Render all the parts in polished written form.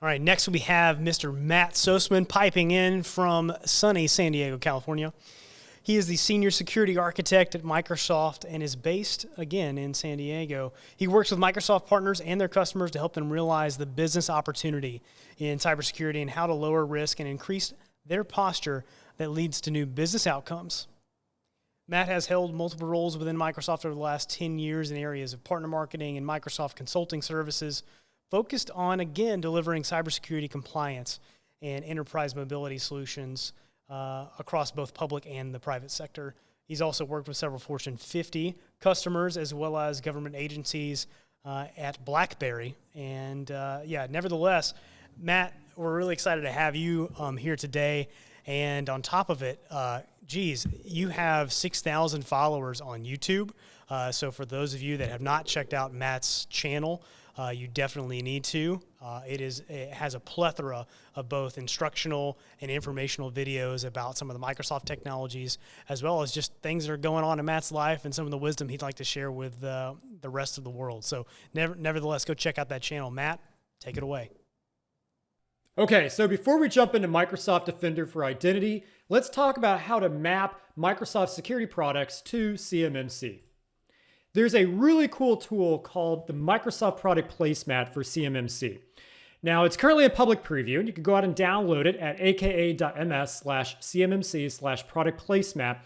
All right, next we have Mr. Matt Sosman piping in from sunny San Diego, California. He is the senior security architect at Microsoft and is based, again, in San Diego. He works with Microsoft partners and their customers to help them realize the business opportunity in cybersecurity and how to lower risk and increase their posture that leads to new business outcomes. Matt has held multiple roles within Microsoft over the last 10 years in areas of partner marketing and Microsoft consulting services, focused on, again, delivering cybersecurity compliance and enterprise mobility solutions across both public and the private sector. He's also worked with several Fortune 50 customers as well as government agencies at BlackBerry. And nevertheless, Matt, we're really excited to have you here today. And on top of it, you have 6,000 followers on YouTube. So for those of you that have not checked out Matt's channel, you definitely need to. It has a plethora of both instructional and informational videos about some of the Microsoft technologies, as well as just things that are going on in Matt's life and some of the wisdom he'd like to share with the rest of the world. So nevertheless, go check out that channel. Matt, take it away. Okay, so before we jump into Microsoft Defender for Identity, let's talk about how to map Microsoft security products to CMMC. There's a really cool tool called the Microsoft Product Placemat for CMMC. Now, it's currently in public preview, and you can go out and download it at aka.ms/CMMC/product placemat.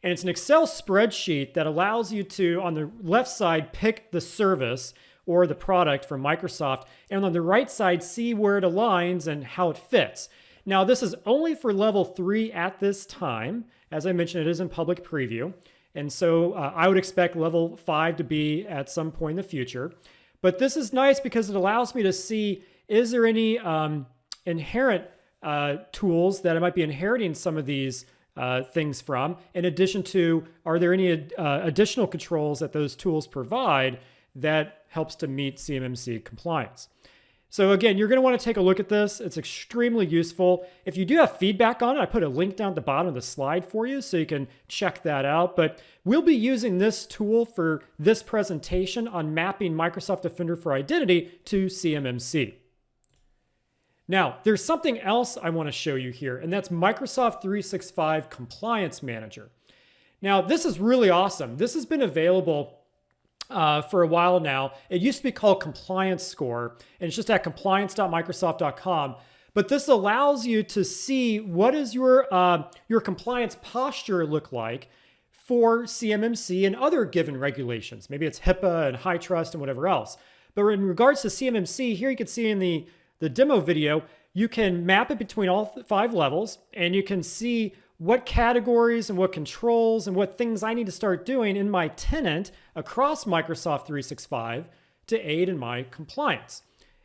And it's an Excel spreadsheet that allows you to, on the left side, pick the service or the product from Microsoft, and on the right side, see where it aligns and how it fits. Now, this is only for level 3 at this time. As I mentioned, it is in public preview. And so I would expect level 5 to be at some point in the future. But this is nice because it allows me to see, is there any inherent tools that I might be inheriting some of these things from, in addition to, are there any additional controls that those tools provide that helps to meet CMMC compliance. So again, you're going to want to take a look at this. It's extremely useful. If you do have feedback on it, I put a link down at the bottom of the slide for you so you can check that out. But we'll be using this tool for this presentation on mapping Microsoft Defender for Identity to CMMC. Now, there's something else I want to show you here, and that's Microsoft 365 Compliance Manager. Now, this is really awesome. This has been available for a while now. It used to be called Compliance Score, and it's just at compliance.microsoft.com. But this allows you to see what does your compliance posture look like for CMMC and other given regulations. Maybe it's HIPAA and high trust and whatever else. But in regards to CMMC, here you can see in the demo video, you can map it between all 5 levels, and you can see what categories and what controls and what things I need to start doing in my tenant across Microsoft 365 to aid in my compliance.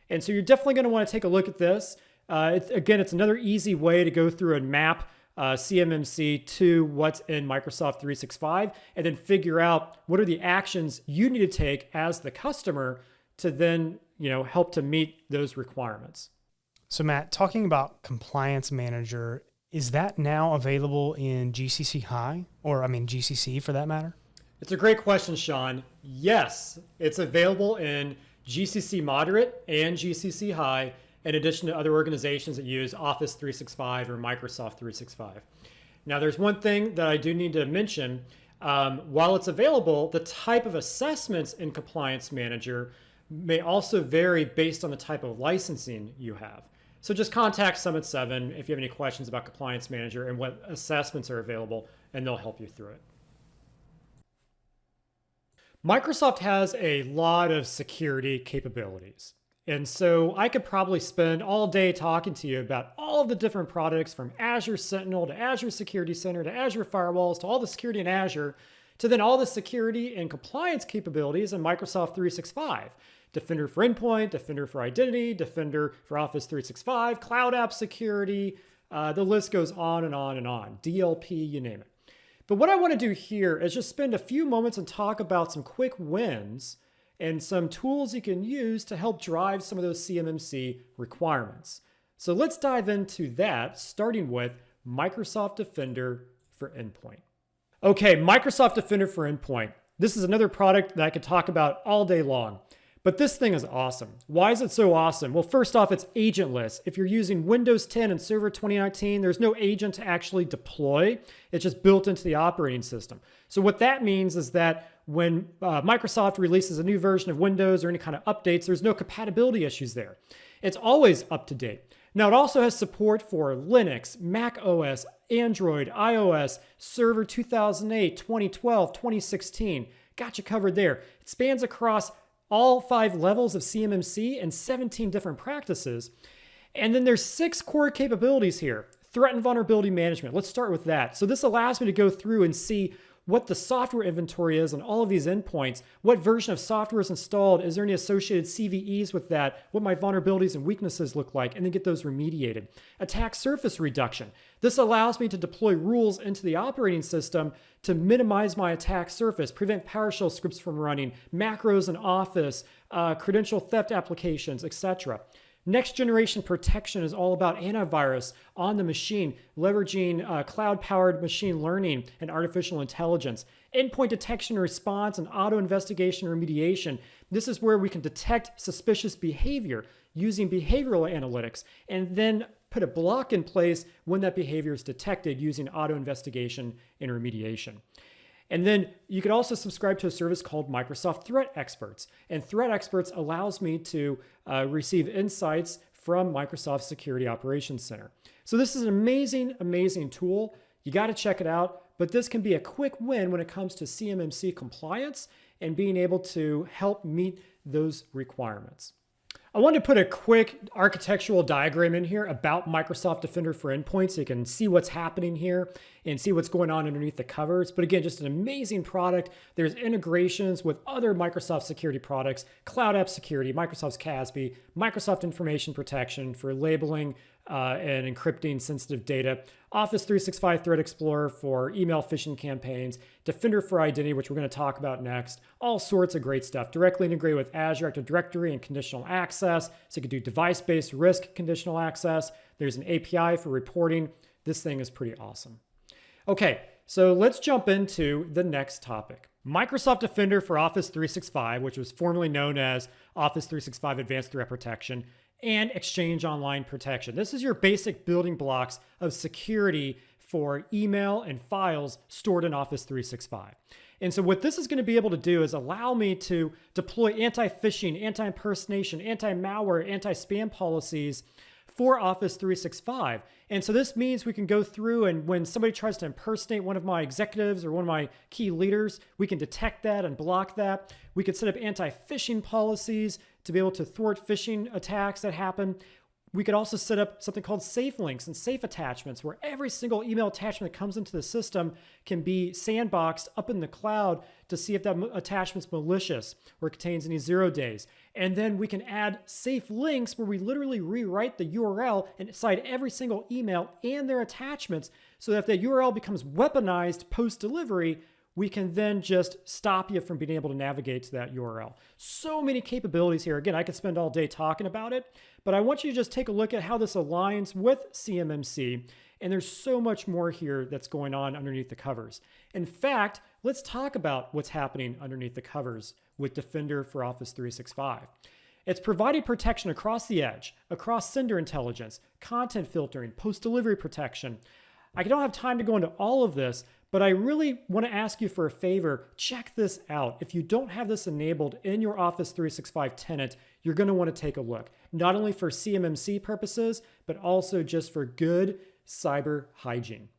And so you're definitely going to want to take a look at this. It's another easy way to go through and map CMMC to what's in Microsoft 365 and then figure out what are the actions you need to take as the customer to then help to meet those requirements. So Matt, talking about Compliance Manager, is that now available in GCC High, or GCC for that matter? It's a great question, Sean. Yes, it's available in GCC Moderate and GCC High, in addition to other organizations that use Office 365 or Microsoft 365. Now, there's one thing that I do need to mention. While it's available, the type of assessments in Compliance Manager may also vary based on the type of licensing you have. So just contact Summit 7 if you have any questions about Compliance Manager and what assessments are available, and they'll help you through it. Microsoft has a lot of security capabilities. And so I could probably spend all day talking to you about all of the different products, from Azure Sentinel to Azure Security Center to Azure Firewalls to all the security in Azure, to then all the security and compliance capabilities in Microsoft 365. Defender for Endpoint, Defender for Identity, Defender for Office 365, Cloud App Security, the list goes on and on and on, DLP, you name it. But what I want to do here is just spend a few moments and talk about some quick wins and some tools you can use to help drive some of those CMMC requirements. So let's dive into that, starting with Microsoft Defender for Endpoint. Okay, Microsoft Defender for Endpoint. This is another product that I could talk about all day long. But this thing is awesome. Why is it so awesome? Well, first off, it's agentless. If you're using Windows 10 and Server 2019, there's no agent to actually deploy. It's just built into the operating system. So what that means is that when Microsoft releases a new version of Windows or any kind of updates, there's no compatibility issues there. It's always up to date. Now, it also has support for Linux, Mac OS, Android, iOS, Server 2008, 2012, 2016. Got you covered there. It spans across all 5 levels of CMMC and 17 different practices. And then there's 6 core capabilities here. Threat and vulnerability management. Let's start with that. So this allows me to go through and see what the software inventory is on all of these endpoints, what version of software is installed, is there any associated CVEs with that, what my vulnerabilities and weaknesses look like, and then get those remediated. Attack surface reduction. This allows me to deploy rules into the operating system to minimize my attack surface, prevent PowerShell scripts from running, macros in Office, credential theft applications, etc. Next generation protection is all about antivirus on the machine, leveraging cloud-powered machine learning and artificial intelligence. Endpoint detection and response and auto investigation and remediation. This is where we can detect suspicious behavior using behavioral analytics and then put a block in place when that behavior is detected using auto investigation and remediation. And then you can also subscribe to a service called Microsoft Threat Experts. And Threat Experts allows me to receive insights from Microsoft Security Operations Center. So this is an amazing, amazing tool. You got to check it out. But this can be a quick win when it comes to CMMC compliance and being able to help meet those requirements. I wanted to put a quick architectural diagram in here about Microsoft Defender for Endpoints so you can see what's happening here and see what's going on underneath the covers. But again, just an amazing product. There's integrations with other Microsoft security products, Cloud App Security, Microsoft's CASB, Microsoft Information Protection for labeling and encrypting sensitive data, Office 365 Threat Explorer for email phishing campaigns, Defender for Identity, which we're going to talk about next, all sorts of great stuff. Directly integrated with Azure Active Directory and conditional access, so you can do device-based risk conditional access. There's an API for reporting. This thing is pretty awesome. Okay, so let's jump into the next topic. Microsoft Defender for Office 365, which was formerly known as Office 365 Advanced Threat Protection, and Exchange Online Protection. This is your basic building blocks of security for email and files stored in Office 365. And so what this is going to be able to do is allow me to deploy anti-phishing, anti-impersonation, anti-malware, anti-spam policies for Office 365. And so this means we can go through and when somebody tries to impersonate one of my executives or one of my key leaders, we can detect that and block that. We could set up anti-phishing policies to be able to thwart phishing attacks that happen. We could also set up something called safe links and safe attachments where every single email attachment that comes into the system can be sandboxed up in the cloud to see if that attachment's malicious or contains any 0 days. And then we can add safe links where we literally rewrite the URL inside every single email and their attachments so that if that URL becomes weaponized post-delivery, we can then just stop you from being able to navigate to that URL. So many capabilities here. Again, I could spend all day talking about it, but I want you to just take a look at how this aligns with CMMC. And there's so much more here that's going on underneath the covers. In fact, let's talk about what's happening underneath the covers with Defender for Office 365. It's providing protection across the edge, across sender intelligence, content filtering, post-delivery protection. I don't have time to go into all of this, but I really want to ask you for a favor. Check this out. If you don't have this enabled in your Office 365 tenant, you're going to want to take a look, not only for CMMC purposes, but also just for good cyber hygiene.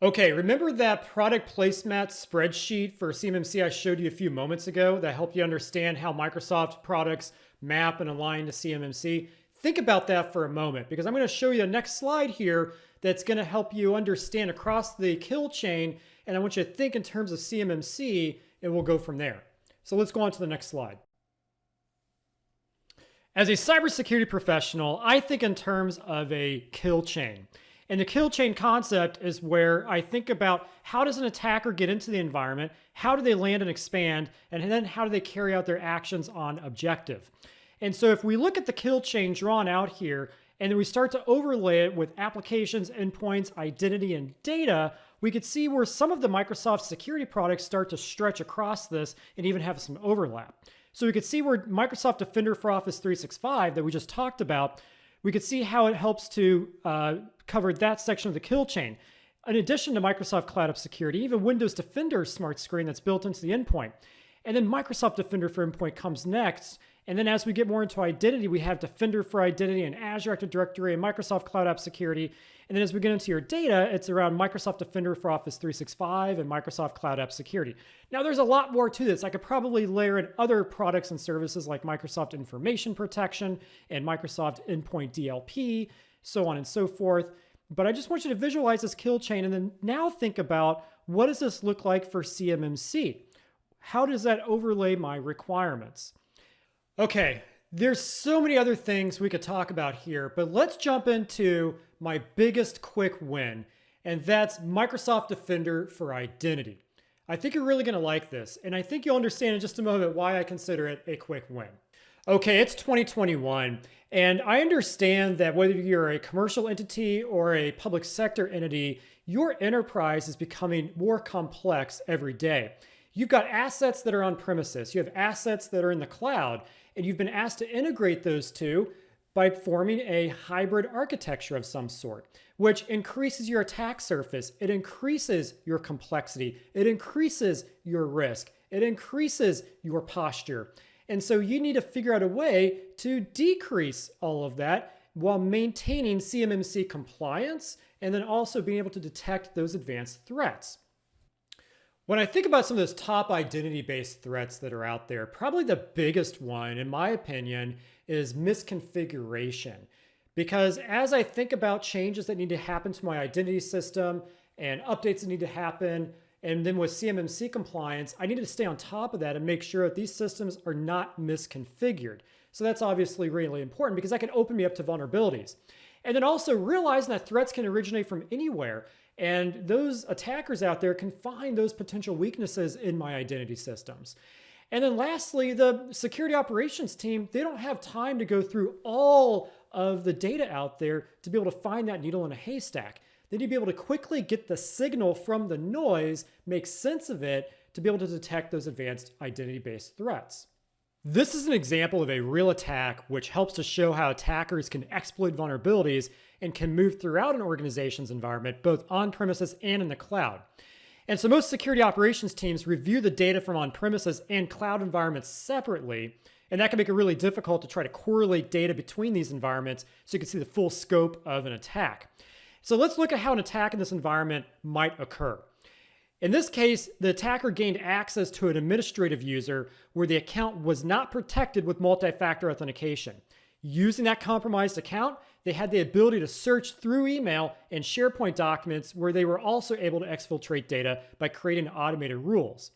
Okay, remember that product placemat spreadsheet for CMMC I showed you a few moments ago that helped you understand how Microsoft products map and align to CMMC? Think about that for a moment because I'm going to show you the next slide here that's going to help you understand across the kill chain, and I want you to think in terms of CMMC, and we'll go from there. So let's go on to the next slide. As a cybersecurity professional, I think in terms of a kill chain. And the kill chain concept is where I think about how does an attacker get into the environment, how do they land and expand, and then how do they carry out their actions on objective. And so if we look at the kill chain drawn out here, and then we start to overlay it with applications, endpoints, identity, and data, we could see where some of the Microsoft security products start to stretch across this and even have some overlap. So we could see where Microsoft Defender for Office 365 that we just talked about, we could see how it helps to cover that section of the kill chain. In addition to Microsoft Cloud App Security, even Windows Defender smart screen that's built into the endpoint. And then Microsoft Defender for Endpoint comes next. And then as we get more into identity, we have Defender for Identity and Azure Active Directory and Microsoft Cloud App Security. And then as we get into your data, it's around Microsoft Defender for Office 365 and Microsoft Cloud App Security. Now there's a lot more to this. I could probably layer in other products and services like Microsoft Information Protection and Microsoft Endpoint DLP, so on and so forth. But I just want you to visualize this kill chain and then now think about, what does this look like for CMMC? How does that overlay my requirements? Okay, there's so many other things we could talk about here, but let's jump into my biggest quick win, and that's Microsoft Defender for Identity. I think you're really gonna like this, and I think you'll understand in just a moment why I consider it a quick win. Okay, it's 2021, and I understand that whether you're a commercial entity or a public sector entity, your enterprise is becoming more complex every day. You've got assets that are on premises, you have assets that are in the cloud, and you've been asked to integrate those two by forming a hybrid architecture of some sort, which increases your attack surface, it increases your complexity, it increases your risk, it increases your posture. And so you need to figure out a way to decrease all of that while maintaining CMMC compliance and then also being able to detect those advanced threats. When I think about some of those top identity-based threats that are out there, probably the biggest one, in my opinion, is misconfiguration. Because as I think about changes that need to happen to my identity system and updates that need to happen, and then with CMMC compliance, I need to stay on top of that and make sure that these systems are not misconfigured. So that's obviously really important because that can open me up to vulnerabilities. And then also realizing that threats can originate from anywhere. And those attackers out there can find those potential weaknesses in my identity systems. And then lastly, the security operations team, they don't have time to go through all of the data out there to be able to find that needle in a haystack. They need to be able to quickly get the signal from the noise, make sense of it, to be able to detect those advanced identity-based threats. This is an example of a real attack which helps to show how attackers can exploit vulnerabilities and can move throughout an organization's environment, both on-premises and in the cloud. And so most security operations teams review the data from on-premises and cloud environments separately, and that can make it really difficult to try to correlate data between these environments so you can see the full scope of an attack. So let's look at how an attack in this environment might occur. In this case, the attacker gained access to an administrative user where the account was not protected with multi-factor authentication. Using that compromised account, they had the ability to search through email and SharePoint documents where they were also able to exfiltrate data by creating automated rules.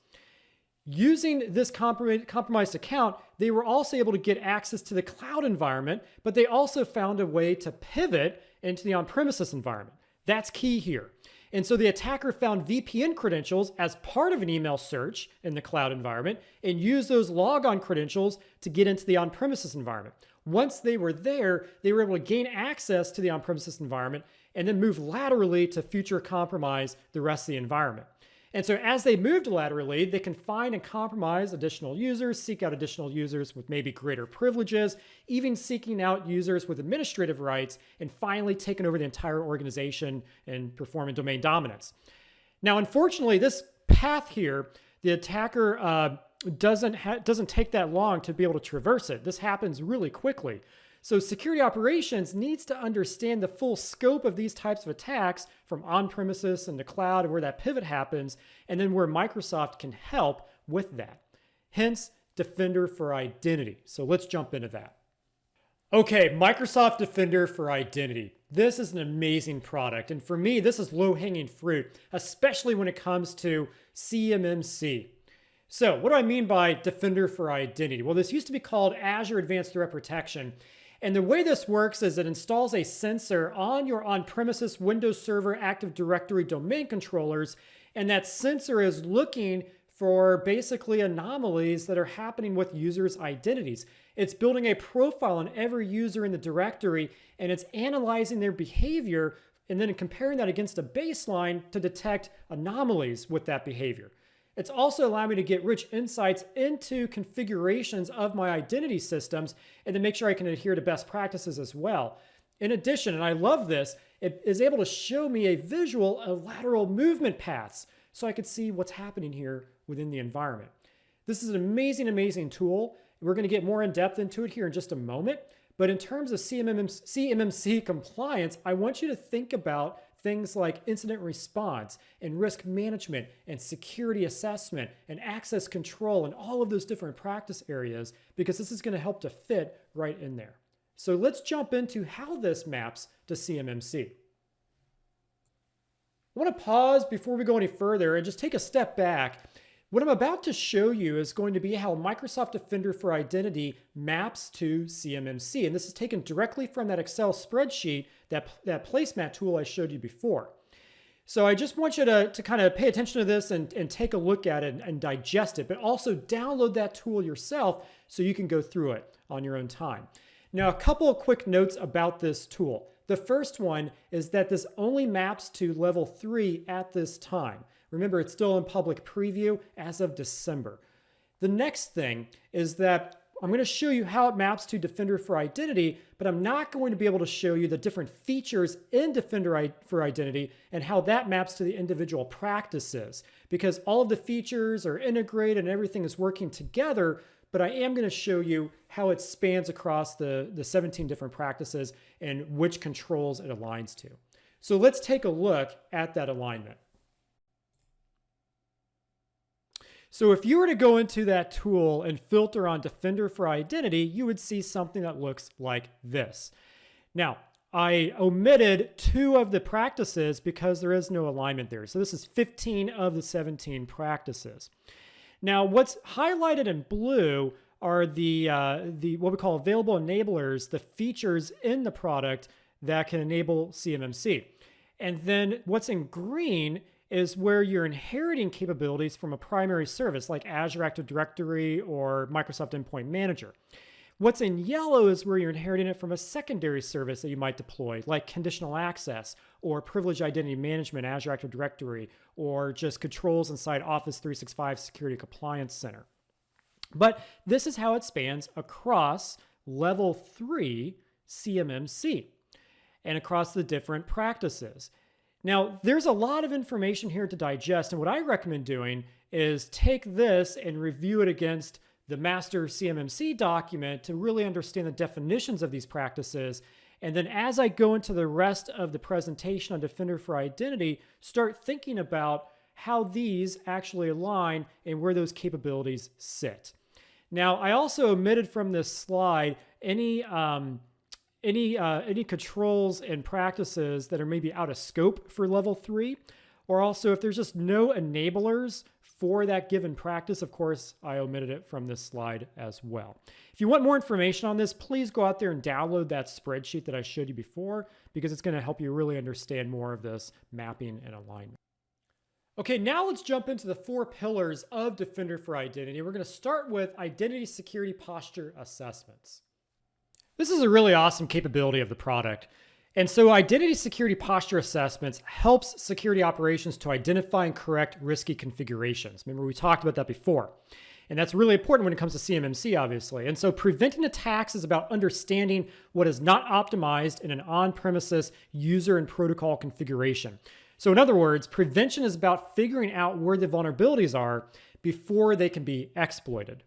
Using this compromised account, they were also able to get access to the cloud environment, but they also found a way to pivot into the on-premises environment. That's key here. And so the attacker found VPN credentials as part of an email search in the cloud environment and used those logon credentials to get into the on-premises environment. Once they were there, they were able to gain access to the on-premises environment and then move laterally to future compromise the rest of the environment. And so as they moved laterally, they can find and compromise additional users, seek out additional users with maybe greater privileges, even seeking out users with administrative rights, and finally taking over the entire organization and performing domain dominance. Now, unfortunately, this path here, the attacker doesn't take that long to be able to traverse it. This happens really quickly. So security operations needs to understand the full scope of these types of attacks from on-premises and the cloud and where that pivot happens, and then where Microsoft can help with that. Hence, Defender for Identity. So let's jump into that. Okay, Microsoft Defender for Identity. This is an amazing product, and for me, this is low-hanging fruit, especially when it comes to CMMC. So what do I mean by Defender for Identity? Well, this used to be called Azure Advanced Threat Protection. And the way this works is it installs a sensor on your on-premises Windows Server Active Directory domain controllers, and that sensor is looking for basically anomalies that are happening with users' identities. It's building a profile on every user in the directory, and it's analyzing their behavior and then comparing that against a baseline to detect anomalies with that behavior. It's also allowing me to get rich insights into configurations of my identity systems and to make sure I can adhere to best practices as well. In addition, and I love this, it is able to show me a visual of lateral movement paths so I could see what's happening here within the environment. This is an amazing, amazing tool. We're going to get more in depth into it here in just a moment. But in terms of CMMC compliance, I want you to think about things like incident response and risk management and security assessment and access control and all of those different practice areas, because this is going to help to fit right in there. So let's jump into how this maps to CMMC. I want to pause before we go any further and just take a step back. What I'm about to show you is going to be how Microsoft Defender for Identity maps to CMMC. And this is taken directly from that Excel spreadsheet, that placemat tool I showed you before. So I just want you to kind of pay attention to this and take a look at it and digest it, but also download that tool yourself so you can go through it on your own time. Now, a couple of quick notes about this tool. The first one is that this only maps to level 3 at this time. Remember, it's still in public preview as of December. The next thing is that I'm going to show you how it maps to Defender for Identity, but I'm not going to be able to show you the different features in Defender for Identity and how that maps to the individual practices, because all of the features are integrated and everything is working together, but I am going to show you how it spans across the 17 different practices and which controls it aligns to. So let's take a look at that alignment. So if you were to go into that tool and filter on Defender for Identity, you would see something that looks like this. Now, I omitted 2 of the practices because there is no alignment there. So this is 15 of the 17 practices. Now, what's highlighted in blue are the what we call available enablers, the features in the product that can enable CMMC. And then what's in green is where you're inheriting capabilities from a primary service like Azure Active Directory or Microsoft Endpoint Manager. What's in yellow is where you're inheriting it from a secondary service that you might deploy, like conditional access or privileged identity management, Azure Active Directory, or just controls inside Office 365 Security Compliance Center. But this is how it spans across level 3 CMMC and across the different practices. Now, there's a lot of information here to digest, and what I recommend doing is take this and review it against the master CMMC document to really understand the definitions of these practices. And then as I go into the rest of the presentation on Defender for Identity, start thinking about how these actually align and where those capabilities sit. Now, I also omitted from this slide any controls and practices that are maybe out of scope for level 3, or also if there's just no enablers for that given practice. Of course, I omitted it from this slide as well. If you want more information on this, please go out there and download that spreadsheet that I showed you before, because it's going to help you really understand more of this mapping and alignment. Okay, now let's jump into the 4 pillars of Defender for Identity. We're going to start with identity security posture assessments. This is a really awesome capability of the product. And so identity security posture assessments helps security operations to identify and correct risky configurations. Remember, we talked about that before. And that's really important when it comes to CMMC, obviously. And so preventing attacks is about understanding what is not optimized in an on-premises user and protocol configuration. So in other words, prevention is about figuring out where the vulnerabilities are before they can be exploited.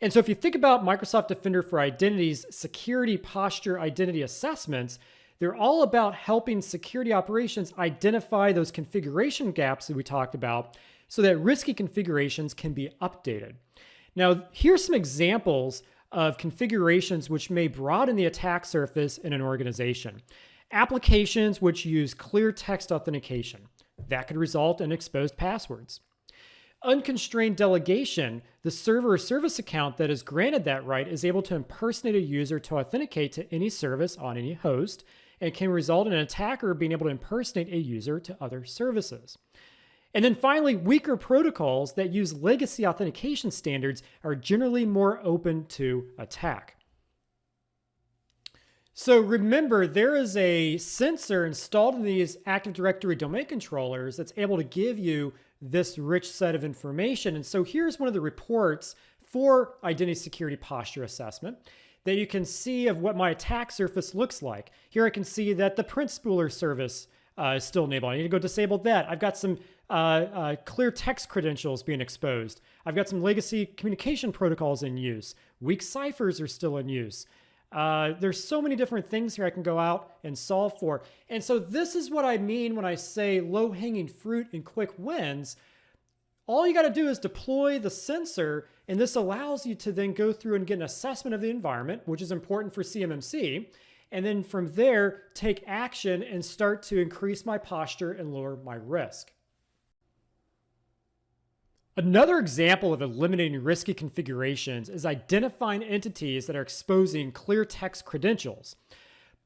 And so if you think about Microsoft Defender for Identity's security posture identity assessments, they're all about helping security operations identify those configuration gaps that we talked about so that risky configurations can be updated. Now, here's some examples of configurations which may broaden the attack surface in an organization. Applications which use clear text authentication. That could result in exposed passwords. Unconstrained delegation, the server or service account that is granted that right is able to impersonate a user to authenticate to any service on any host, and can result in an attacker being able to impersonate a user to other services. And then finally, weaker protocols that use legacy authentication standards are generally more open to attack. So remember, there is a sensor installed in these Active Directory domain controllers that's able to give you this rich set of information. And so here's one of the reports for Identity Security Posture Assessment that you can see of what my attack surface looks like. Here I can see that the print spooler service is still enabled. I need to go disable that. I've got some clear text credentials being exposed. I've got some legacy communication protocols in use. Weak ciphers are still in use. There's so many different things here I can go out and solve for. And so this is what I mean when I say low-hanging fruit and quick wins. All you got to do is deploy the sensor, and this allows you to then go through and get an assessment of the environment, which is important for CMMC, and then from there, take action and start to increase my posture and lower my risk. Another example of eliminating risky configurations is identifying entities that are exposing clear text credentials.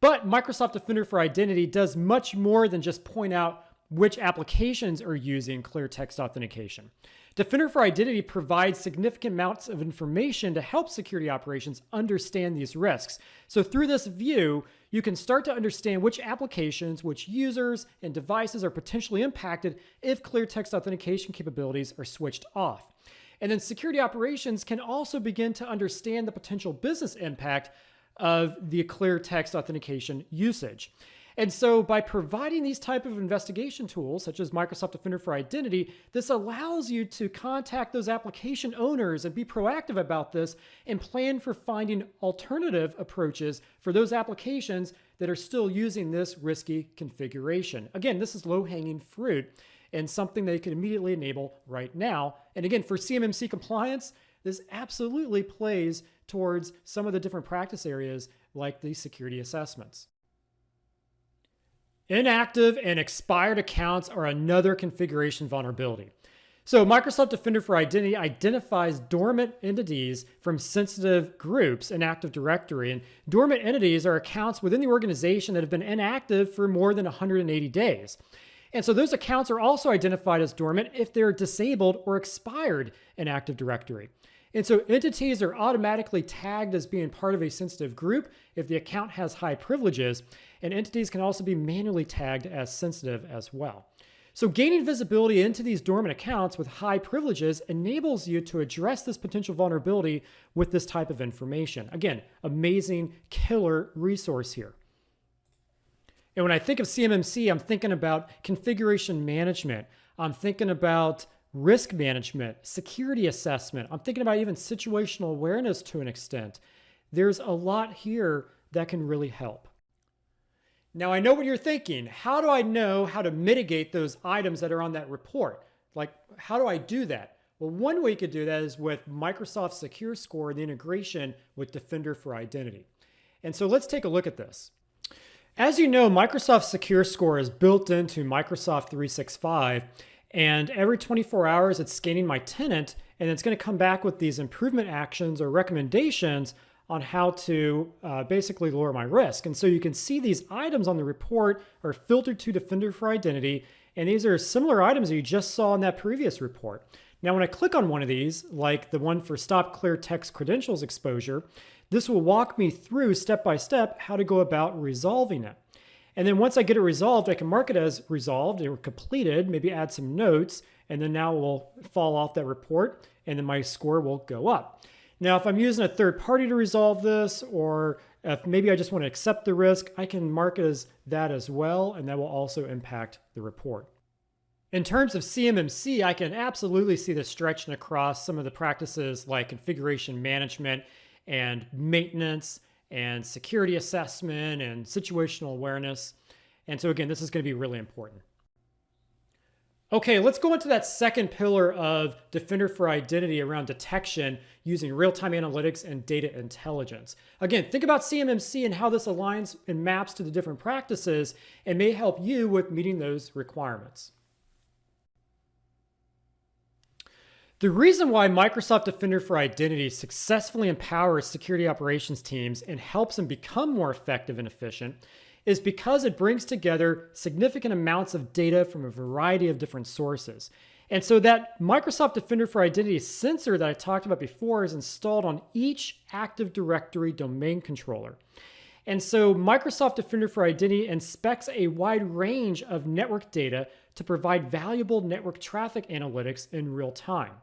But Microsoft Defender for Identity does much more than just point out which applications are using clear text authentication. Defender for Identity provides significant amounts of information to help security operations understand these risks. So through this view, you can start to understand which applications, which users and devices are potentially impacted if clear text authentication capabilities are switched off. And then security operations can also begin to understand the potential business impact of the clear text authentication usage. And so by providing these type of investigation tools, such as Microsoft Defender for Identity, this allows you to contact those application owners and be proactive about this and plan for finding alternative approaches for those applications that are still using this risky configuration. Again, this is low-hanging fruit and something that you can immediately enable right now. And again, for CMMC compliance, this absolutely plays towards some of the different practice areas like the security assessments. Inactive and expired accounts are another configuration vulnerability. So Microsoft Defender for Identity identifies dormant entities from sensitive groups in Active Directory. And dormant entities are accounts within the organization that have been inactive for more than 180 days. And so those accounts are also identified as dormant if they're disabled or expired in Active Directory. And so entities are automatically tagged as being part of a sensitive group if the account has high privileges, and entities can also be manually tagged as sensitive as well. So gaining visibility into these dormant accounts with high privileges enables you to address this potential vulnerability with this type of information. Again, amazing killer resource here. And when I think of CMMC, I'm thinking about configuration management. I'm thinking about risk management, security assessment. I'm thinking about even situational awareness to an extent. There's a lot here that can really help. Now, I know what you're thinking. How do I know how to mitigate those items that are on that report? Like, how do I do that? Well, one way you could do that is with Microsoft Secure Score and the integration with Defender for Identity. And so let's take a look at this. As you know, Microsoft Secure Score is built into Microsoft 365. And every 24 hours, it's scanning my tenant, and it's going to come back with these improvement actions or recommendations on how to basically lower my risk. And so you can see these items on the report are filtered to Defender for Identity, and these are similar items that you just saw in that previous report. Now, when I click on one of these, like the one for Stop Clear Text Credentials Exposure, this will walk me through step by step how to go about resolving it. And then once I get it resolved, I can mark it as resolved or completed, maybe add some notes, and then now it will fall off that report, and then my score will go up. Now, if I'm using a third party to resolve this, or if maybe I just want to accept the risk, I can mark it as that as well, and that will also impact the report. In terms of CMMC, I can absolutely see this stretching across some of the practices like configuration management and maintenance and security assessment and situational awareness. And so again, this is going to be really important. Okay, let's go into that second pillar of Defender for Identity around detection using real-time analytics and data intelligence. Again, think about CMMC and how this aligns and maps to the different practices and may help you with meeting those requirements. The reason why Microsoft Defender for Identity successfully empowers security operations teams and helps them become more effective and efficient is because it brings together significant amounts of data from a variety of different sources. And so that Microsoft Defender for Identity sensor that I talked about before is installed on each Active Directory domain controller. And so Microsoft Defender for Identity inspects a wide range of network data to provide valuable network traffic analytics in real time.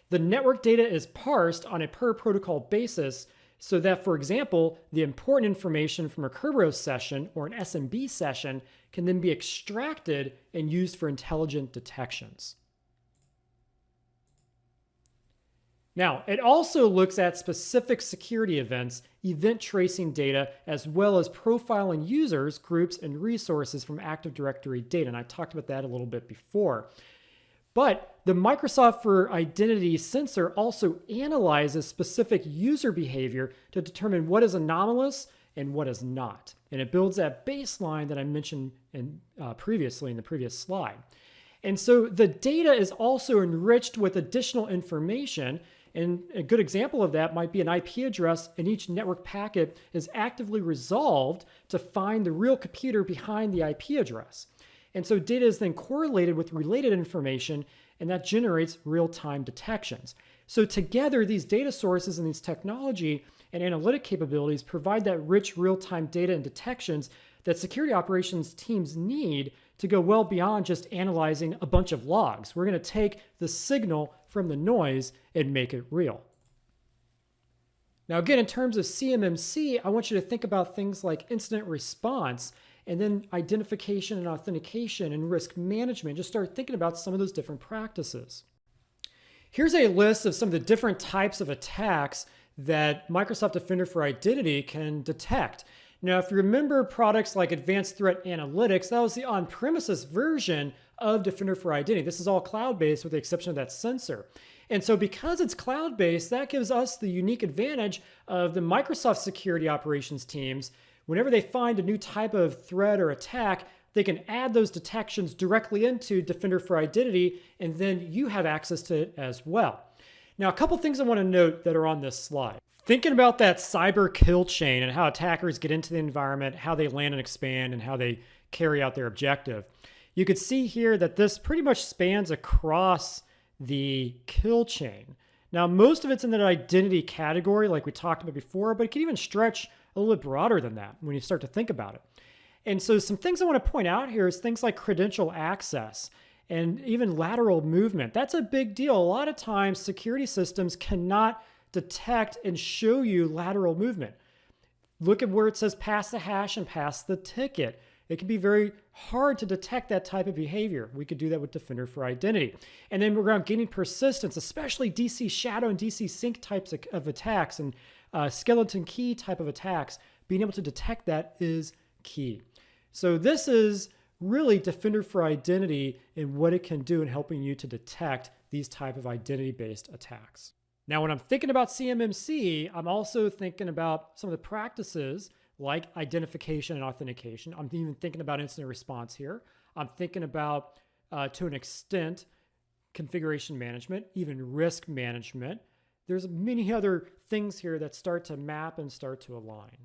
The network data is parsed on a per protocol basis so that, for example, the important information from a Kerberos session or an SMB session can then be extracted and used for intelligent detections. Now, it also looks at specific security events, event tracing data, as well as profiling users, groups, and resources from Active Directory data. And I talked about that a little bit before. But the Microsoft for Identity sensor also analyzes specific user behavior to determine what is anomalous and what is not. And it builds that baseline that I mentioned previously in the previous slide. And so the data is also enriched with additional information. And a good example of that might be an IP address, and each network packet is actively resolved to find the real computer behind the IP address. And so data is then correlated with related information, and that generates real-time detections. So together, these data sources and these technology and analytic capabilities provide that rich real-time data and detections that security operations teams need to go well beyond just analyzing a bunch of logs. We're going to take the signal from the noise and make it real. Now, again, in terms of CMMC, I want you to think about things like incident response and then identification and authentication and risk management. Just start thinking about some of those different practices. Here's a list of some of the different types of attacks that Microsoft Defender for Identity can detect. Now, if you remember products like Advanced Threat Analytics, that was the on-premises version of Defender for Identity. This is all cloud-based with the exception of that sensor. And so because it's cloud-based, that gives us the unique advantage of the Microsoft security operations teams. Whenever they find a new type of threat or attack, they can add those detections directly into Defender for Identity, and then you have access to it as well. Now, a couple things I want to note that are on this slide. Thinking about that cyber kill chain and how attackers get into the environment, how they land and expand, and how they carry out their objective. You could see here that this pretty much spans across the kill chain. Now, most of it's in that identity category like we talked about before, but it can even stretch a little bit broader than that when you start to think about it. And so some things I want to point out here is things like credential access and even lateral movement. That's a big deal. A lot of times security systems cannot detect and show you lateral movement. Look at where it says pass the hash and pass the ticket. It can be very hard to detect that type of behavior. We could do that with Defender for Identity. And then around gaining persistence, especially DC shadow and DC sync types of attacks and skeleton key type of attacks, being able to detect that is key. So this is really Defender for Identity and what it can do in helping you to detect these type of identity-based attacks. Now, when I'm thinking about CMMC, I'm also thinking about some of the practices like identification and authentication. I'm even thinking about incident response here. I'm thinking about, to an extent, configuration management, even risk management. There's many other things here that start to map and start to align.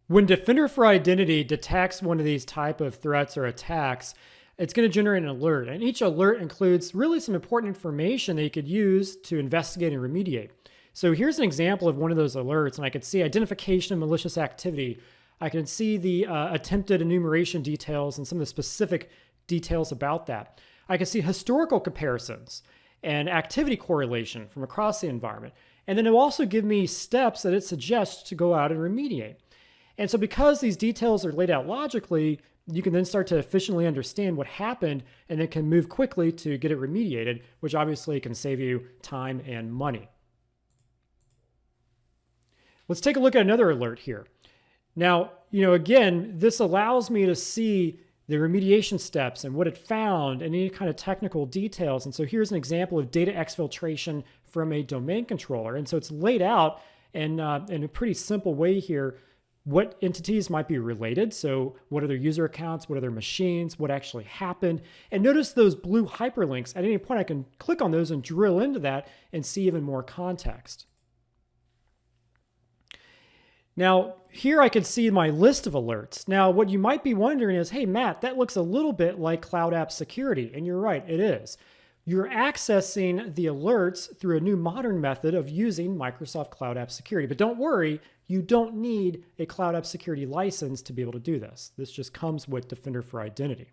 When Defender for Identity detects one of these type of threats or attacks, it's going to generate an alert. And each alert includes really some important information that you could use to investigate and remediate. So here's an example of one of those alerts, and I could see identification of malicious activity. I can see the attempted enumeration details and some of the specific details about that. I can see historical comparisons and activity correlation from across the environment. And then it will also give me steps that it suggests to go out and remediate. And so because these details are laid out logically, you can then start to efficiently understand what happened and then can move quickly to get it remediated, which obviously can save you time and money. Let's take a look at another alert here. Now, again, this allows me to see the remediation steps and what it found and any kind of technical details. And so here's an example of data exfiltration from a domain controller. And so it's laid out in a pretty simple way here what entities might be related. So what are their user accounts? What are their machines? What actually happened? And notice those blue hyperlinks. At any point, I can click on those and drill into that and see even more context. Now, here I can see my list of alerts. Now, what you might be wondering is, hey, Matt, that looks a little bit like Cloud App Security. And you're right, it is. you're accessing the alerts through a new modern method of using Microsoft Cloud App Security. But don't worry, you don't need a Cloud App Security license to be able to do this. This just comes with Defender for Identity.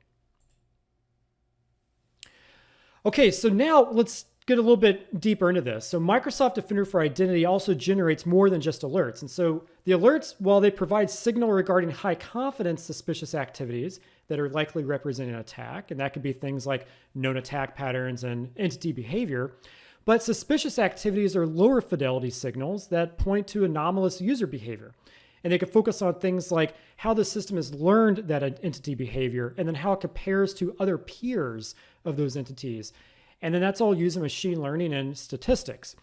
Okay, so now let's get a little bit deeper into this. So Microsoft Defender for Identity also generates more than just alerts. And so the alerts, while they provide signal regarding high confidence suspicious activities that are likely representing an attack, and that could be things like known attack patterns and entity behavior, but suspicious activities are lower fidelity signals that point to anomalous user behavior. And they can focus on things like how the system has learned that entity behavior and then how it compares to other peers of those entities. And then that's all using machine learning and statistics.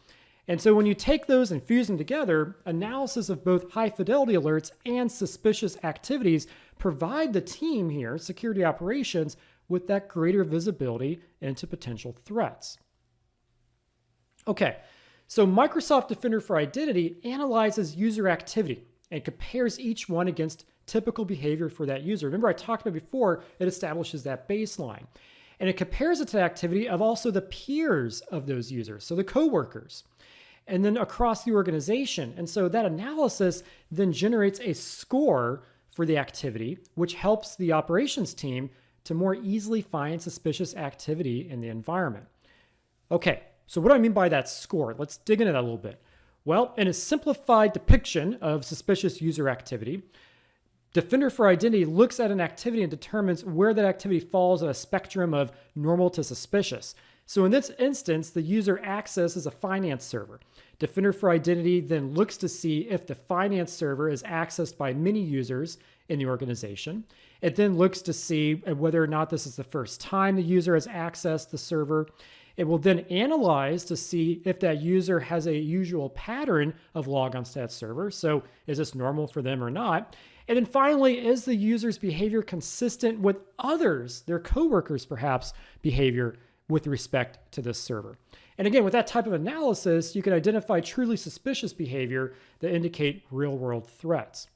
And so when you take those and fuse them together, analysis of both high fidelity alerts and suspicious activities provide the team here, security operations, with that greater visibility into potential threats. Okay, so Microsoft Defender for Identity analyzes user activity and compares each one against typical behavior for that user. Remember, I talked about before, it establishes that baseline. And it compares it to the activity of also the peers of those users, so the coworkers, and then across the organization. And so that analysis then generates a score for the activity, which helps the operations team to more easily find suspicious activity in the environment. Okay, so what do I mean by that score? Let's dig into that a little bit. Well, in a simplified depiction of suspicious user activity, Defender for Identity looks at an activity and determines where that activity falls on a spectrum of normal to suspicious. So in this instance, the user accesses a finance server. Defender for Identity then looks to see if the finance server is accessed by many users in the organization. It then looks to see whether or not this is the first time the user has accessed the server. It will then analyze to see if that user has a usual pattern of logons to that server. So is this normal for them or not? And then finally, is the user's behavior consistent with others, their coworkers perhaps, behavior with respect to this server? And again, with that type of analysis, you can identify truly suspicious behavior that indicate real-world threats.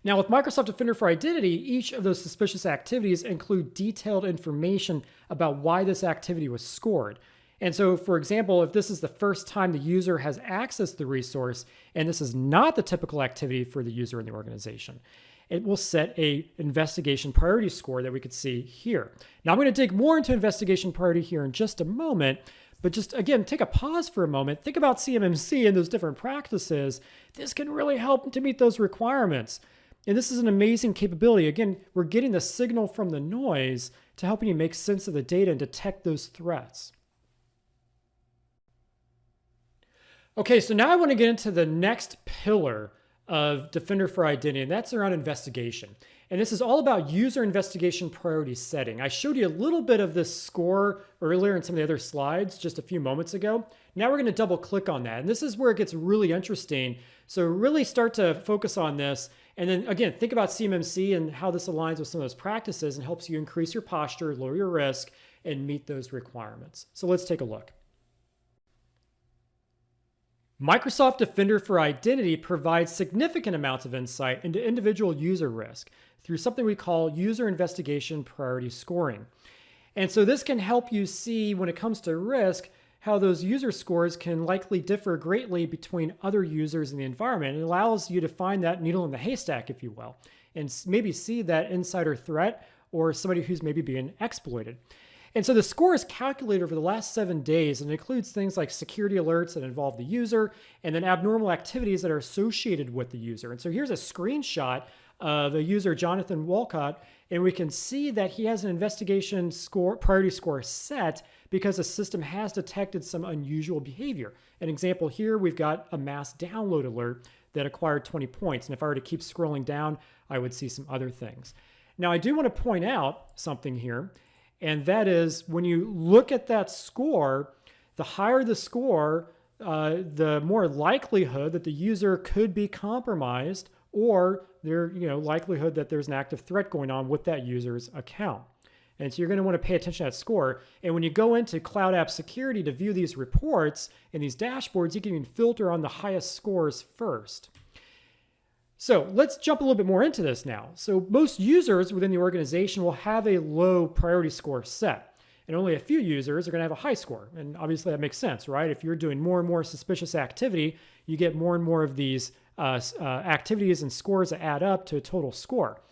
Now, with Microsoft Defender for Identity, each of those suspicious activities include detailed information about why this activity was scored. And so, for example, if this is the first time the user has accessed the resource, and this is not the typical activity for the user in the organization, it will set an investigation priority score that we could see here. Now, I'm going to dig more into investigation priority here in just a moment, but just, again, take a pause for a moment. Think about CMMC and those different practices. This can really help to meet those requirements. And this is an amazing capability. Again, we're getting the signal from the noise to helping you make sense of the data and detect those threats. Okay, so now I want to get into the next pillar of Defender for Identity, and that's around investigation. And this is all about user investigation priority setting. I showed you a little bit of this score earlier in some of the other slides just a few moments ago. Now we're going to double click on that. And this is where it gets really interesting. So really start to focus on this. And then again, think about CMMC and how this aligns with some of those practices and helps you increase your posture, lower your risk, and meet those requirements. So let's take a look. Microsoft Defender for Identity provides significant amounts of insight into individual user risk through something we call user investigation priority scoring. And so this can help you see, when it comes to risk, how those user scores can likely differ greatly between other users in the environment. It allows you to find that needle in the haystack, if you will, and maybe see that insider threat or somebody who's maybe being exploited. And so the score is calculated over the last 7 days, and it includes things like security alerts that involve the user and then abnormal activities that are associated with the user. And so here's a screenshot of a user, Jonathan Walcott, and we can see that he has an investigation score, priority score set because the system has detected some unusual behavior. An example here, we've got a mass download alert that acquired 20 points. And if I were to keep scrolling down, I would see some other things. Now, I do want to point out something here. And that is, when you look at that score, the higher the score, the more likelihood that the user could be compromised, or their likelihood that there's an active threat going on with that user's account. And so you're going to want to pay attention to that score. And when you go into Cloud App Security to view these reports and these dashboards, you can even filter on the highest scores first. So let's jump a little bit more into this now. So most users within the organization will have a low priority score set. and only a few users are going to have a high score. And obviously that makes sense, right? If you're doing more and more suspicious activity, you get more and more of these activities and scores that add up to a total score.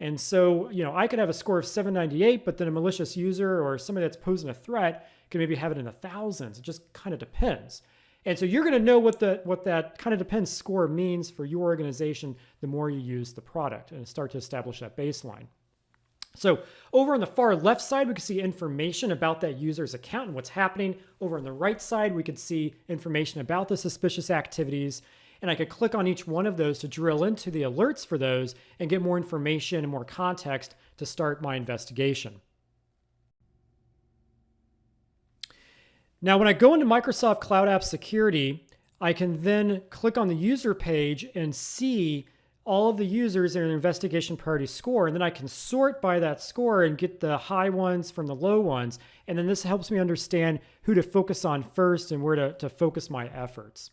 And so, I could have a score of 798, but then a malicious user or somebody that's posing a threat can maybe have it in the thousands. It just kind of depends. And so you're going to know what that kind of depends score means for your organization the more you use the product and start to establish that baseline. So over on the far left side, we can see information about that user's account and what's happening. Over on the right side, we could see information about the suspicious activities. And I could click on each one of those to drill into the alerts for those and get more information and more context to start my investigation. Now, when I go into Microsoft Cloud App Security, I can then click on the user page and see all of the users in an investigation priority score. And then I can sort by that score and get the high ones from the low ones. And then this helps me understand who to focus on first and where to focus my efforts.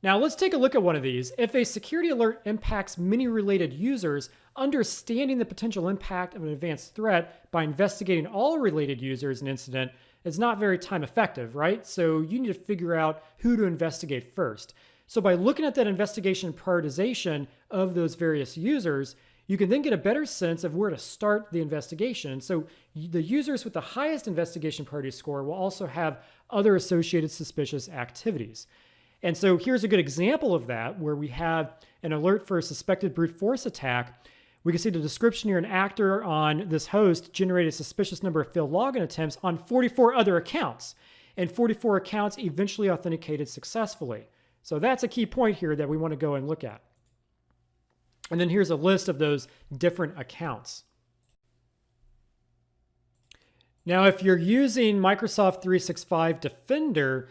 Now let's take a look at one of these. If a security alert impacts many related users, understanding the potential impact of an advanced threat by investigating all related users in an incident is not very time effective, right? So you need to figure out who to investigate first. So by looking at that investigation prioritization of those various users, you can then get a better sense of where to start the investigation. So the users with the highest investigation priority score will also have other associated suspicious activities. And so here's a good example of that, where we have an alert for a suspected brute force attack. We can see the description here: an actor on this host generated a suspicious number of failed login attempts on 44 other accounts, and 44 accounts eventually authenticated successfully. So that's a key point here that we want to go and look at. And then here's a list of those different accounts. Now, if you're using Microsoft 365 Defender,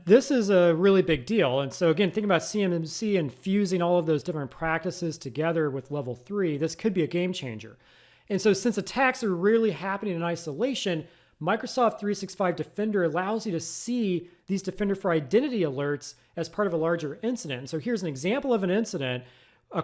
this is a really big deal. And so again, think about CMMC and fusing all of those different practices together with level 3. This could be a game changer. And so since attacks are really happening in isolation, Microsoft 365 Defender allows you to see these Defender for Identity alerts as part of a larger incident. And so here's an example of an incident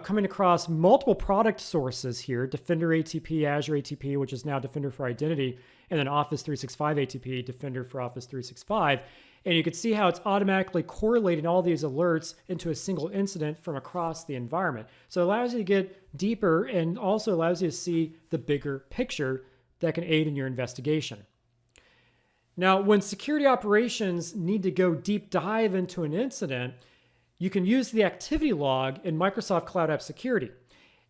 coming across multiple product sources here: Defender ATP, Azure ATP, which is now Defender for Identity, and then Office 365 ATP, Defender for Office 365. And you can see how it's automatically correlating all these alerts into a single incident from across the environment. So it allows you to get deeper and also allows you to see the bigger picture that can aid in your investigation. Now, when security operations need to go deep dive into an incident, you can use the activity log in Microsoft Cloud App Security.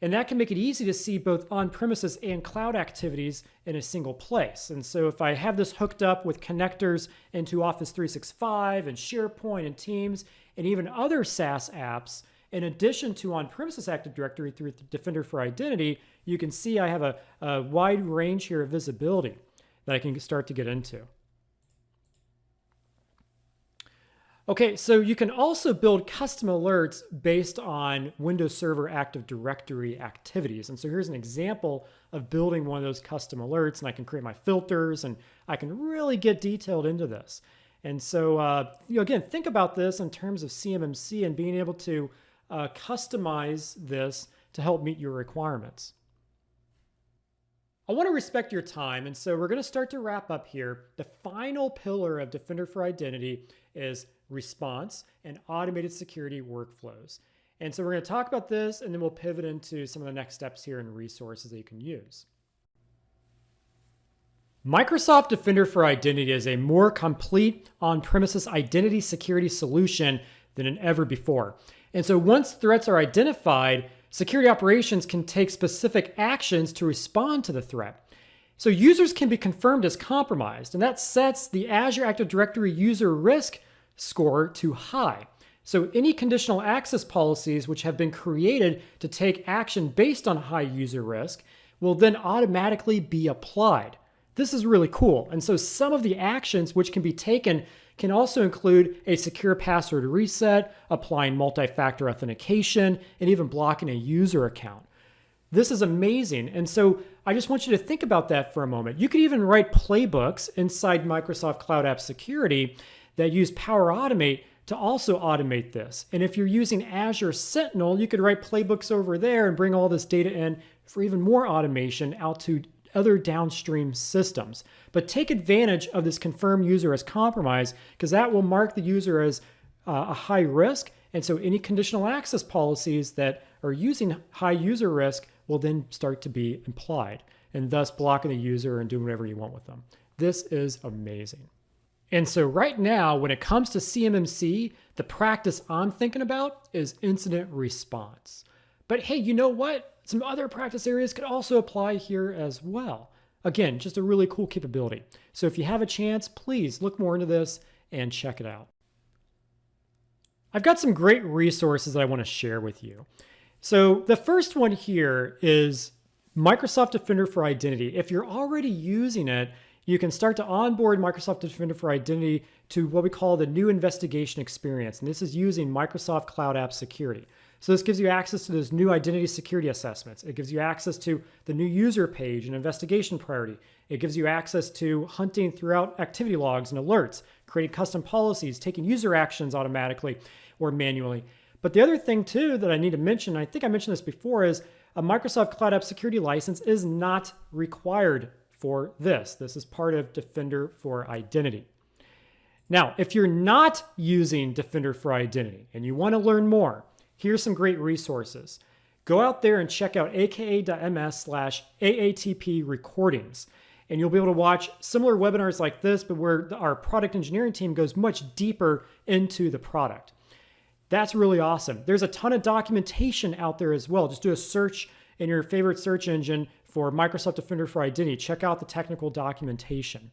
And that can make it easy to see both on-premises and cloud activities in a single place. And so if I have this hooked up with connectors into Office 365 and SharePoint and Teams and even other SaaS apps, in addition to on-premises Active Directory through Defender for Identity, you can see I have a wide range here of visibility that I can start to get into. Okay, so you can also build custom alerts based on Windows Server Active Directory activities. And so here's an example of building one of those custom alerts, and I can create my filters, and I can really get detailed into this. And so, again, think about this in terms of CMMC and being able to customize this to help meet your requirements. I want to respect your time, and so we're going to start to wrap up here. The final pillar of Defender for Identity is response and automated security workflows. And so we're going to talk about this, and then we'll pivot into some of the next steps here and resources that you can use. Microsoft Defender for Identity is a more complete on-premises identity security solution than ever before. And so once threats are identified, security operations can take specific actions to respond to the threat. So users can be confirmed as compromised, and that sets the Azure Active Directory user risk score to high. So any conditional access policies which have been created to take action based on high user risk will then automatically be applied. This is really cool. And so some of the actions which can be taken can also include a secure password reset, applying multi-factor authentication, and even blocking a user account. This is amazing. And so I just want you to think about that for a moment. You could even write playbooks inside Microsoft Cloud App Security that use Power Automate to also automate this. And if you're using Azure Sentinel, you could write playbooks over there and bring all this data in for even more automation out to other downstream systems. But take advantage of this confirm user as compromised, because that will mark the user as a high risk. And so any conditional access policies that are using high user risk will then start to be implied, and thus blocking the user and doing whatever you want with them. This is amazing. And so right now, when it comes to CMMC, the practice I'm thinking about is incident response. But hey, you know what? Some other practice areas could also apply here as well. Again, just a really cool capability. So if you have a chance, please look more into this and check it out. I've got some great resources that I want to share with you. So the first one here is Microsoft Defender for Identity. If you're already using it, you can start to onboard Microsoft Defender for Identity to what we call the new investigation experience. And this is using Microsoft Cloud App Security. So this gives you access to those new identity security assessments. It gives you access to the new user page and investigation priority. It gives you access to hunting throughout activity logs and alerts, creating custom policies, taking user actions automatically or manually. But the other thing too that I need to mention, I think I mentioned this before, is a Microsoft Cloud App Security license is not required for this. This is part of Defender for Identity. Now, if you're not using Defender for Identity and you want to learn more, here's some great resources. Go out there and check out aka.ms/AATP recordings. And you'll be able to watch similar webinars like this, but where our product engineering team goes much deeper into the product. That's really awesome. There's a ton of documentation out there as well. Just do a search in your favorite search engine for Microsoft Defender for Identity. Check out the technical documentation.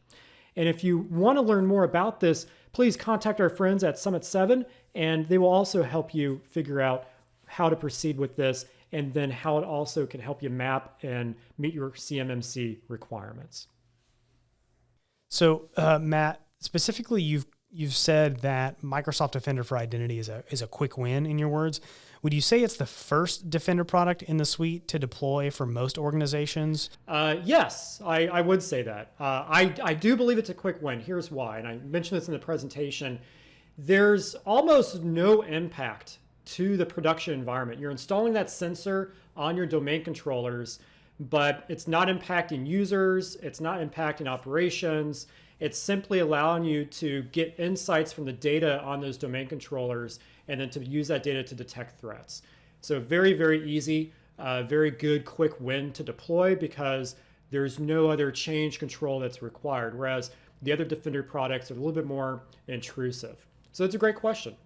And if you want to learn more about this, please contact our friends at Summit 7, and they will also help you figure out how to proceed with this, and then how it also can help you map and meet your CMMC requirements. So, Matt, specifically, you've said that Microsoft Defender for Identity is a quick win, in your words. Would you say it's the first Defender product in the suite to deploy for most organizations? Yes, I would say that. I do believe it's a quick win. Here's why, and I mentioned this in the presentation. There's almost no impact to the production environment. You're installing that sensor on your domain controllers, but it's not impacting users, it's not impacting operations. It's simply allowing you to get insights from the data on those domain controllers and then to use that data to detect threats. So very, very easy, very good, quick win to deploy because there's no other change control that's required, whereas the other Defender products are a little bit more intrusive. So it's a great question.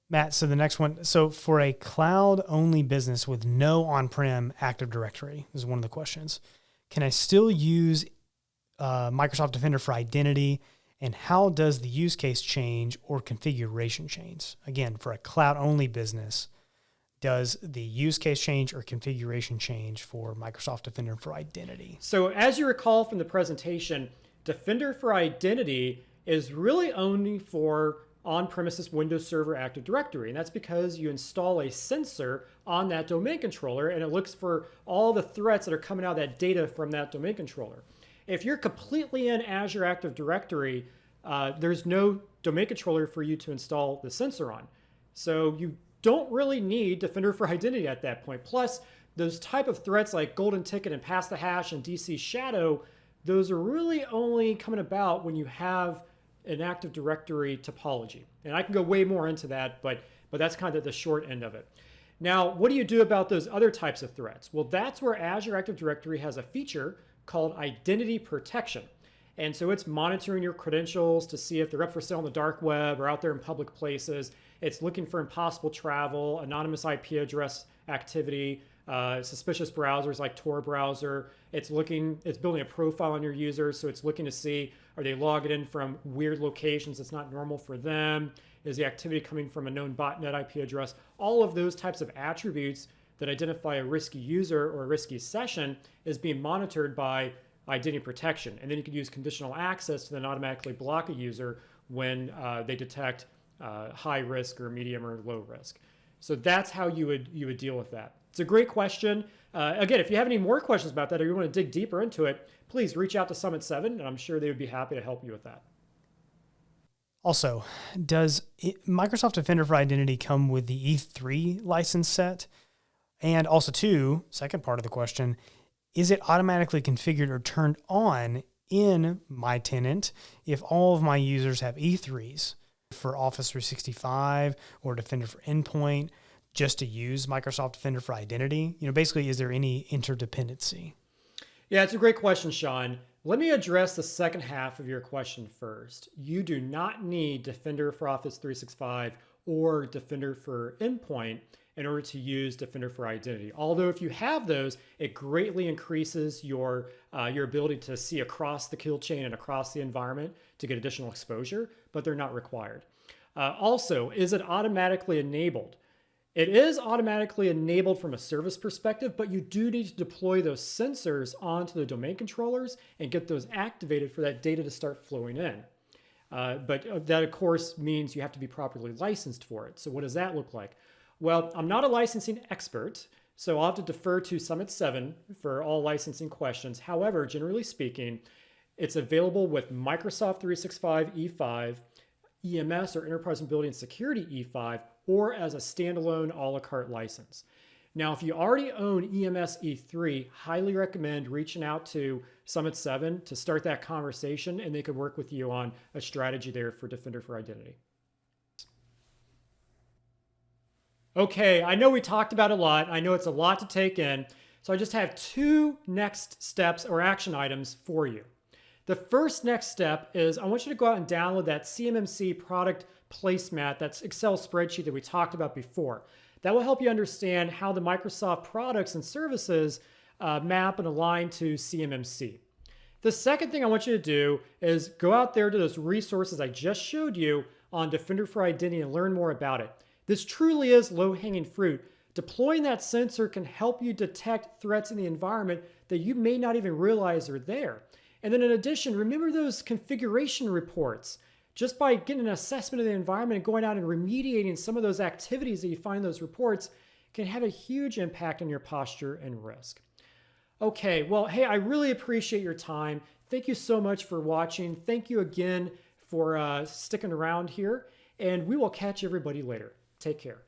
Matt, so the next one. So for a cloud-only business with no on-prem Active Directory, this is one of the questions. Can I still use Microsoft Defender for Identity, and how does the use case change or configuration change? Again, for a cloud-only business, does the use case change or configuration change for Microsoft Defender for Identity? So as you recall from the presentation, Defender for Identity is really only for on-premises Windows Server Active Directory, and that's because you install a sensor on that domain controller and it looks for all the threats that are coming out of that data from that domain controller. If you're completely in Azure Active Directory, there's no domain controller for you to install the sensor on. So you don't really need Defender for Identity at that point. Plus, those type of threats like Golden Ticket and Pass the Hash and DC Shadow, those are really only coming about when you have an Active Directory topology. And I can go way more into that, but that's kind of the short end of it. Now, what do you do about those other types of threats? Well, that's where Azure Active Directory has a feature called identity protection. And so it's monitoring your credentials to see if they're up for sale on the dark web or out there in public places. It's looking for impossible travel, anonymous IP address activity, suspicious browsers like Tor browser. It's building a profile on your users. So it's looking to see, are they logging in from weird locations that's not normal for them? Is the activity coming from a known botnet IP address? All of those types of attributes that identify a risky user or a risky session is being monitored by identity protection. And then you could use conditional access to then automatically block a user when they detect high risk or medium or low risk. So that's how you would deal with that. It's a great question. Again, if you have any more questions about that or you want to dig deeper into it, please reach out to Summit 7 and I'm sure they would be happy to help you with that. Also, does Microsoft Defender for Identity come with the E3 license set? And also, too, second part of the question, is it automatically configured or turned on in my tenant if all of my users have E3s for Office 365 or Defender for Endpoint just to use Microsoft Defender for Identity? Basically, is there any interdependency? Yeah, it's a great question, Sean. Let me address the second half of your question first. You do not need Defender for Office 365 or Defender for Endpoint in order to use Defender for Identity. Although if you have those, it greatly increases your ability to see across the kill chain and across the environment to get additional exposure, but they're not required. Also, is it automatically enabled? It is automatically enabled from a service perspective, but you do need to deploy those sensors onto the domain controllers and get those activated for that data to start flowing in. But that, of course, means you have to be properly licensed for it. So what does that look like? Well, I'm not a licensing expert, so I'll have to defer to Summit 7 for all licensing questions. However, generally speaking, it's available with Microsoft 365 E5, EMS or Enterprise Mobility and Security E5, or as a standalone a la carte license. Now, if you already own EMS E3, highly recommend reaching out to Summit 7 to start that conversation, and they could work with you on a strategy there for Defender for Identity. Okay, I know we talked about a lot. I know it's a lot to take in. So I just have 2 next steps or action items for you. The first next step is I want you to go out and download that CMMC product placemat, that's Excel spreadsheet that we talked about before. That will help you understand how the Microsoft products and services map and align to CMMC. The second thing I want you to do is go out there to those resources I just showed you on Defender for Identity and learn more about it. This truly is low-hanging fruit. Deploying that sensor can help you detect threats in the environment that you may not even realize are there. And then in addition, remember those configuration reports. Just by getting an assessment of the environment and going out and remediating some of those activities that you find in those reports can have a huge impact on your posture and risk. Okay, well, hey, I really appreciate your time. Thank you so much for watching. Thank you again for sticking around here, and we will catch everybody later. Take care.